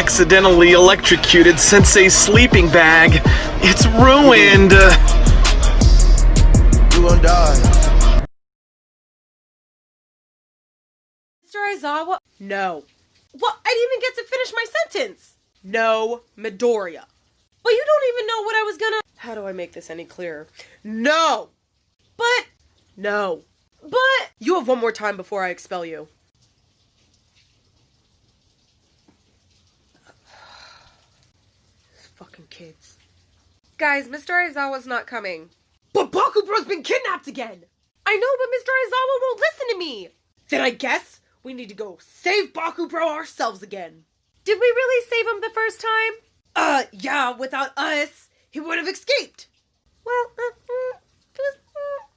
accidentally electrocuted Sensei's sleeping bag. It's ruined. You gon' die. Mr. Aizawa? No. What? I didn't even get to finish my sentence. No, Midoriya. But you don't even know what I was gonna... How do I make this any clearer? No! But... No. But... You have one more time before I expel you. These fucking kids. Guys, Mr. Aizawa's not coming. But Bakubro's been kidnapped again! I know, but Mr. Aizawa won't listen to me! Then I guess we need to go save Bakubro ourselves again. Did we really save him the first time? Yeah, without us, he would have escaped. Well,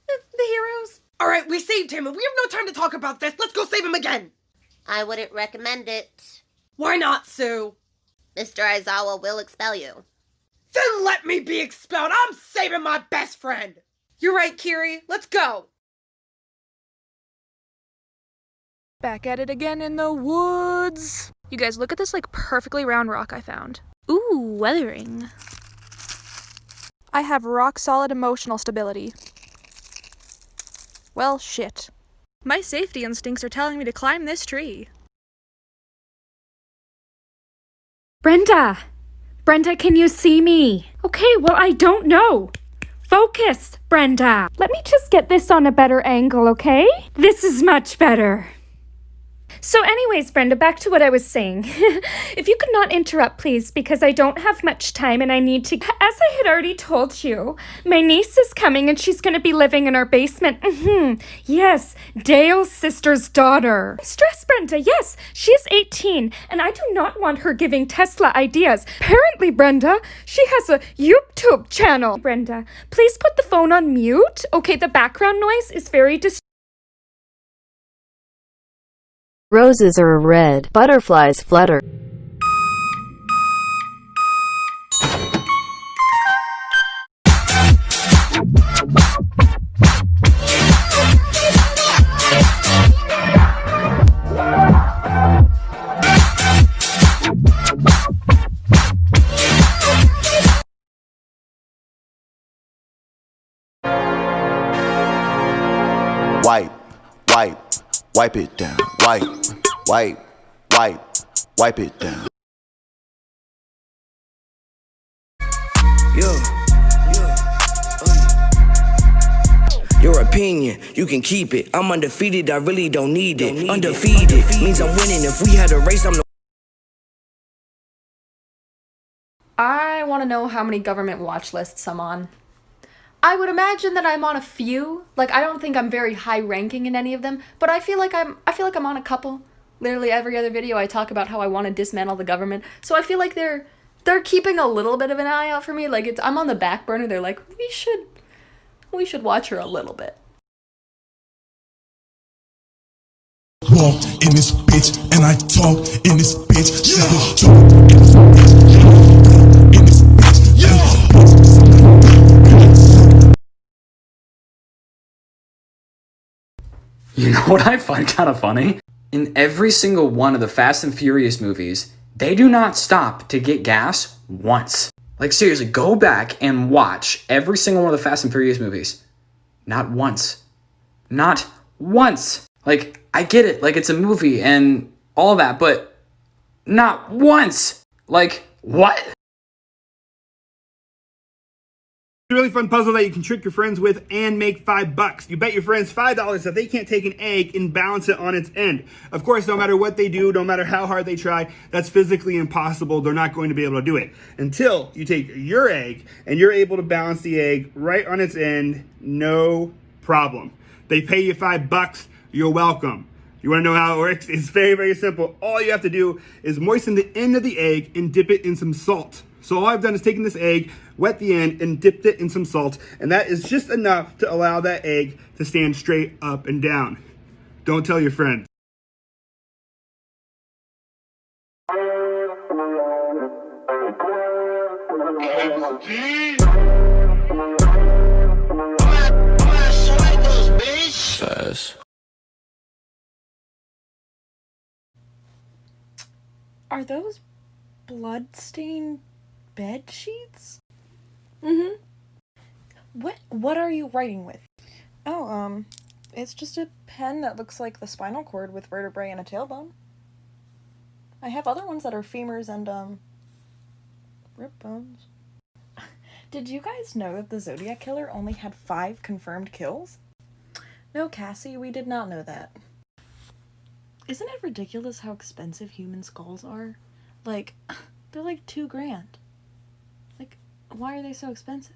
the heroes. Alright, we saved him, and we have no time to talk about this. Let's go save him again. I wouldn't recommend it. Why not, Sue? Mr. Aizawa will expel you. Then let me be expelled. I'm saving my best friend. You're right, Kiri. Let's go. Back at it again in the woods. You guys, look at this like perfectly round rock I found. Ooh, weathering. I have rock solid emotional stability. Well, shit. My safety instincts are telling me to climb this tree. Brenda! Brenda, can you see me? Okay, well, I don't know. Focus, Brenda. Let me just get this on a better angle, okay? This is much better. So anyways, Brenda, back to what I was saying. If you could not interrupt, please, because I don't have much time and I need to... As I had already told you, my niece is coming and she's going to be living in our basement. Yes, Dale's sister's daughter. Stress, Brenda, yes, she's 18 and I do not want her giving Tesla ideas. Apparently, Brenda, she has a YouTube channel. Brenda, please put the phone on mute. Okay, the background noise is very distracting. Roses are red, butterflies flutter. Wipe it down. Wipe it down. Your opinion, you can keep it. I'm undefeated, I really don't need it. Undefeated means I'm winning. If we had a race, I'm the... I want to know how many government watch lists I'm on. I would imagine that I'm on a few. Like, I don't think I'm very high ranking in any of them, but I feel like I'm on a couple. Literally every other video I talk about how I want to dismantle the government. So I feel like they're keeping a little bit of an eye out for me. Like, I'm on the back burner. They're like, we should watch her a little bit. Walk in this bitch and I talk in this bitch. Talk in this bitch. In this bitch. You know what I find kind of funny? In every single one of the Fast and Furious movies, they do not stop to get gas once. Like, seriously, go back and watch every single one of the Fast and Furious movies. Not once. Not once. Like, I get it, like, it's a movie and all that, but not once. Like, what? A really fun puzzle that you can trick your friends with and make $5. You bet your friends $5 that they can't take an egg and balance it on its end. Of course, no matter what they do, no matter how hard they try, that's physically impossible. They're not going to be able to do it until you take your egg and you're able to balance the egg right on its end. No problem. They pay you $5. You're welcome. You want to know how it works? It's very, very simple. All you have to do is moisten the end of the egg and dip it in some salt. So all I've done is taken this egg, wet the end, and dipped it in some salt. And that is just enough to allow that egg to stand straight up and down. Don't tell your friends. Fast. Are those Bloodstained bed sheets? Mm-hmm. What are you writing with? Oh, it's just a pen that looks like the spinal cord with vertebrae and a tailbone. I have other ones that are femurs and, rib bones. Did you guys know that the Zodiac Killer only had 5 confirmed kills? No, Cassie, we did not know that. Isn't it ridiculous how expensive human skulls are? Like, they're like $2 grand. Like, why are they so expensive?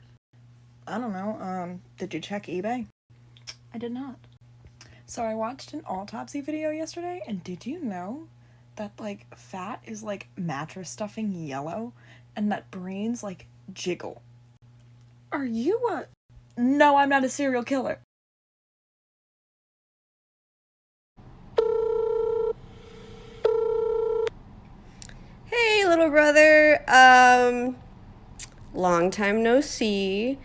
I don't know, did you check eBay? I did not. So I watched an autopsy video yesterday, and did you know that, like, fat is like mattress stuffing yellow, and that brains, like, jiggle? Are you a... No, I'm not a serial killer. Hey, little brother. Long time no see.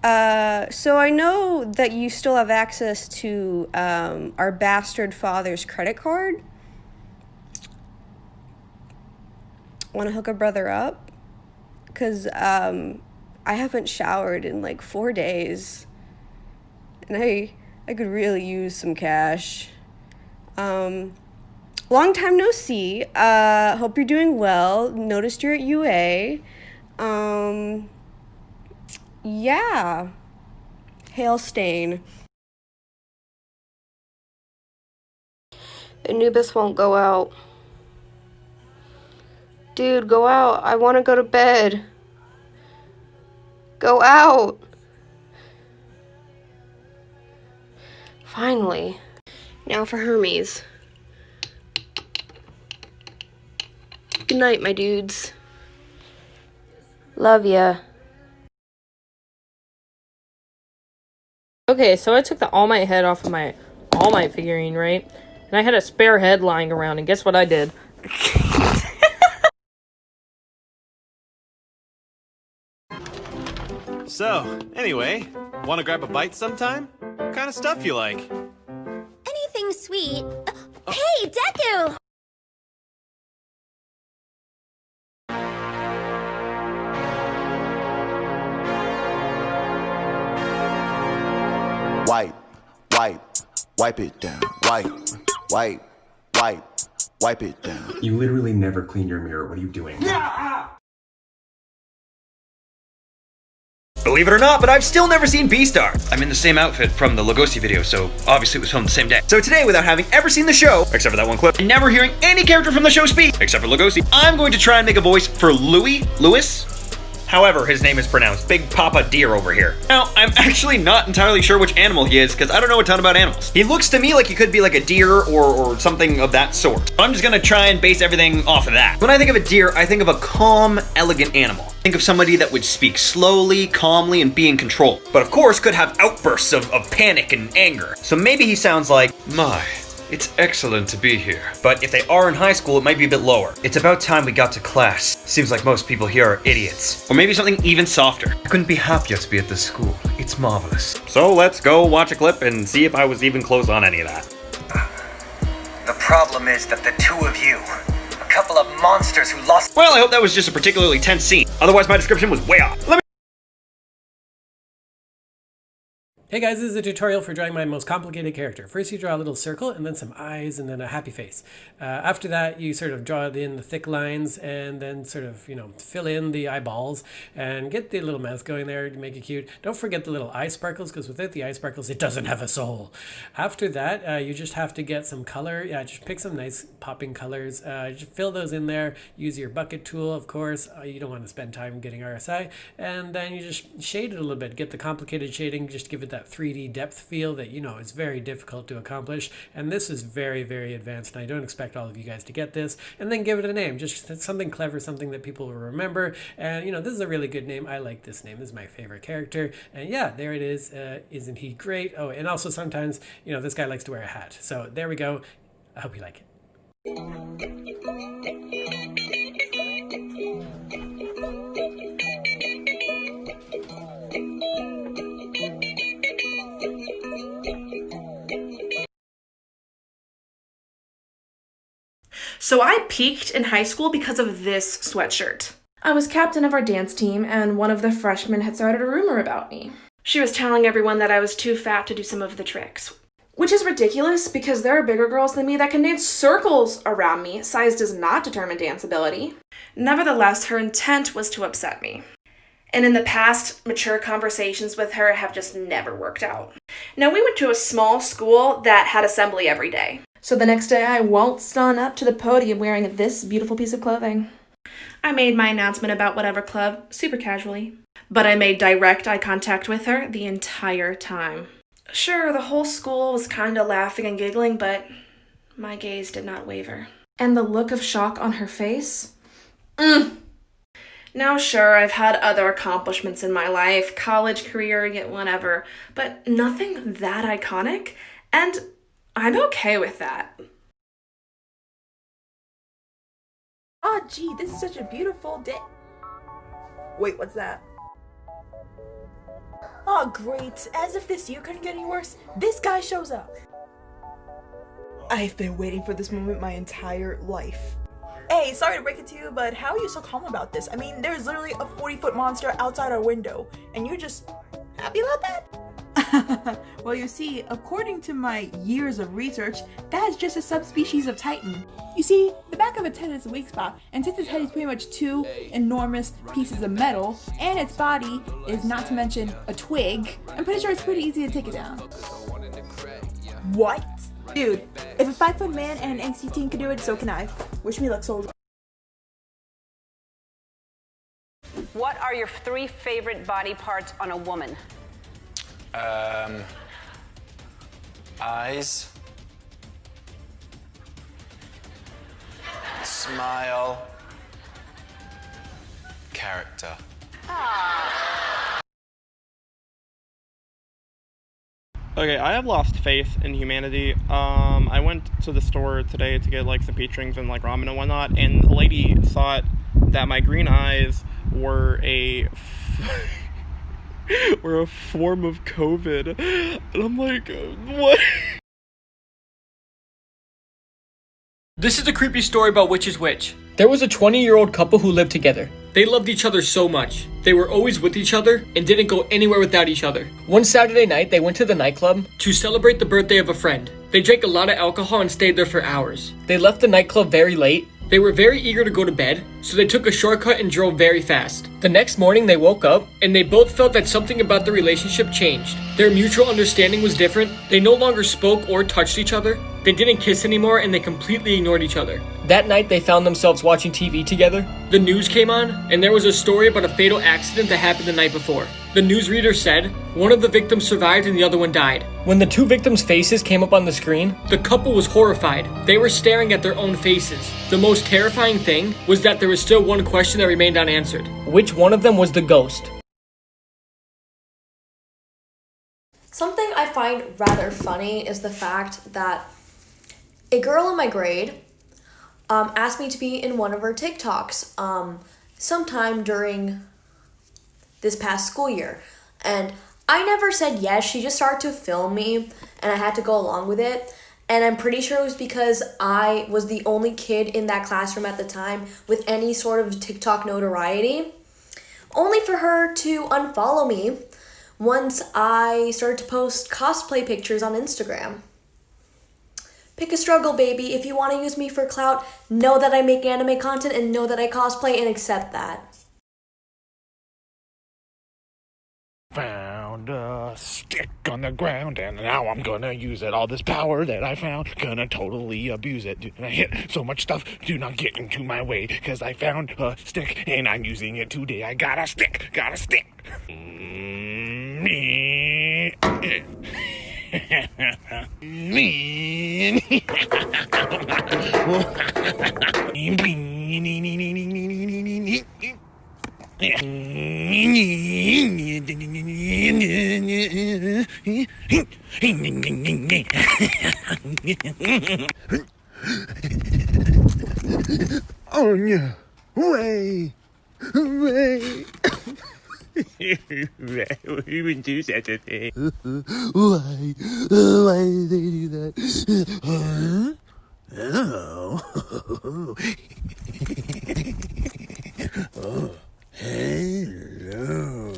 So I know that you still have access to our bastard father's credit card. Want to hook a brother up? Because I haven't showered in like 4 days, and I could really use some cash. Long time no see. Hope you're doing well. Noticed you're at UA. Yeah. Hail Stain. Anubis won't go out. Dude, go out. I want to go to bed. Go out. Finally. Now for Hermes. Good night, my dudes. Love ya. Okay, so I took the All Might head off of my All Might figurine, right? And I had a spare head lying around, and guess what I did? So, anyway, want to grab a bite sometime? What kind of stuff you like? Anything sweet. Hey, Deku! Wipe it down. Wipe it down. You literally never clean your mirror. What are you doing? Believe it or not, but I've still never seen Beastar. I'm in the same outfit from the Lugosi video, so obviously it was filmed the same day. So today, without having ever seen the show, except for that one clip, and never hearing any character from the show speak, except for Lugosi, I'm going to try and make a voice for Louis. However, his name is pronounced Big Papa Deer over here. Now, I'm actually not entirely sure which animal he is, because I don't know a ton about animals. He looks to me like he could be like a deer or something of that sort. I'm just gonna try and base everything off of that. When I think of a deer, I think of a calm, elegant animal. Think of somebody that would speak slowly, calmly, and be in control. But of course, could have outbursts of panic and anger. So maybe he sounds like, My, it's excellent to be here. but if they are in high school, it might be a bit lower. It's about time we got to class. Seems like most people here are idiots. Or maybe something even softer. I couldn't be happier to be at this school. It's marvelous. So let's go watch a clip and see if I was even close on any of that. The problem is that the two of you, a couple of monsters who lost... Well, I hope that was just a particularly tense scene. Otherwise, my description was way off. Hey guys, this is a tutorial for drawing my most complicated character. First you draw a little circle and then some eyes and then a happy face. After that you sort of draw in the thick lines and then sort of, fill in the eyeballs and get the little mouth going there to make it cute. Don't forget the little eye sparkles, because without the eye sparkles it doesn't have a soul. After that you just have to get some color. Just pick some nice popping colors. Just fill those in there. Use your bucket tool, of course. You don't want to spend time getting RSI. And then you just shade it a little bit. Get the complicated shading, just give it that 3D depth feel that is very difficult to accomplish, and this is very, very advanced, and I don't expect all of you guys to get this. And then give it a name, just something clever, something that people will remember. And this is a really good name. I like this name. This is my favorite character, and yeah, there it is. Isn't he great? Oh, and also sometimes this guy likes to wear a hat, so there we go. I hope you like it. So I peaked in high school because of this sweatshirt. I was captain of our dance team, and one of the freshmen had started a rumor about me. She was telling everyone that I was too fat to do some of the tricks. Which is ridiculous because there are bigger girls than me that can dance circles around me. Size does not determine dance ability. Nevertheless, her intent was to upset me. And in the past, mature conversations with her have just never worked out. Now, we went to a small school that had assembly every day. So the next day, I waltzed on up to the podium wearing this beautiful piece of clothing. I made my announcement about whatever club super casually. But I made direct eye contact with her the entire time. Sure, the whole school was kinda laughing and giggling, but my gaze did not waver. And the look of shock on her face? Now sure, I've had other accomplishments in my life, college career, yet whatever, but nothing that iconic, and I'm okay with that. Oh, gee, this is such a beautiful day. Wait, what's that? Oh, great. As if this year couldn't get any worse, this guy shows up. I've been waiting for this moment my entire life. Hey, sorry to break it to you, but how are you so calm about this? I mean, there's literally a 40-foot monster outside our window, and you're just happy about that? Well, you see, according to my years of research, that is just a subspecies of Titan. You see, the back of its head is a weak spot, and since its head is pretty much two enormous pieces of metal, and its body is not to mention a twig, I'm pretty sure it's pretty easy to take it down. What? Dude, if a 5-foot man and an angsty teen can do it, so can I. Wish me luck, soldier. What are your 3 favorite body parts on a woman? Eyes. Smile. Character. Okay, I have lost faith in humanity. I went to the store today to get like some peach rings and like ramen and whatnot, and the lady thought that my green eyes were a form of COVID, and I'm like, what? This is a creepy story about which is which. There was a 20-year-old couple who lived together. They loved each other so much. They were always with each other and didn't go anywhere without each other. One Saturday night, they went to the nightclub to celebrate the birthday of a friend. They drank a lot of alcohol and stayed there for hours. They left the nightclub very late. They were very eager to go to bed, so they took a shortcut and drove very fast. The next morning, they woke up, and they both felt that something about the relationship changed. Their mutual understanding was different. They no longer spoke or touched each other. They didn't kiss anymore, and they completely ignored each other. That night, they found themselves watching TV together. The news came on, and there was a story about a fatal accident that happened the night before. The newsreader said, one of the victims survived and the other one died. When the two victims' faces came up on the screen, the couple was horrified. They were staring at their own faces. The most terrifying thing was that there was still one question that remained unanswered. Which one of them was the ghost? Something I find rather funny is the fact that a girl in my grade asked me to be in one of her TikToks sometime during this past school year. And I never said yes. She just started to film me and I had to go along with it. And I'm pretty sure it was because I was the only kid in that classroom at the time with any sort of TikTok notoriety. Only for her to unfollow me once I started to post cosplay pictures on Instagram. Pick a struggle, baby. If you want to use me for clout, know that I make anime content and know that I cosplay and accept that. Found a stick on the ground and now I'm gonna use it. All this power that I found, gonna totally abuse it. And I hit so much stuff, do not get into my way, cause I found a stick and I'm using it today. I got a stick, got a stick. Oh no! Way! Way! Who even do such a thing? Why? Why did they do that? Huh? Oh. Oh, hello.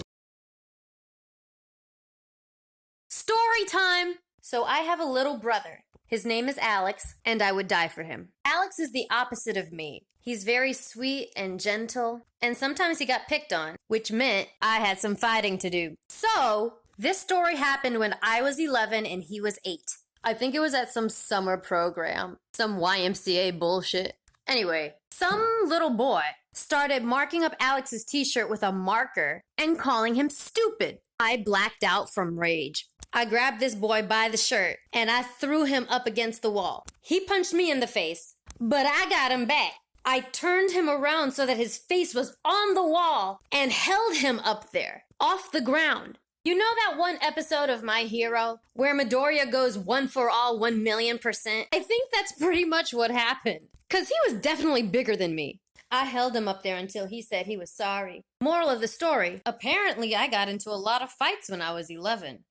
Story time! So I have a little brother. His name is Alex, and I would die for him. Alex is the opposite of me. He's very sweet and gentle, and sometimes he got picked on, which meant I had some fighting to do. So, this story happened when I was 11 and he was 8. I think it was at some summer program, some YMCA bullshit. Anyway, some little boy started marking up Alex's t-shirt with a marker and calling him stupid. I blacked out from rage. I grabbed this boy by the shirt and I threw him up against the wall. He punched me in the face, but I got him back. I turned him around so that his face was on the wall and held him up there, off the ground. You know that one episode of My Hero where Midoriya goes 1 for all 1,000,000%? I think that's pretty much what happened, because he was definitely bigger than me. I held him up there until he said he was sorry. Moral of the story, apparently I got into a lot of fights when I was 11.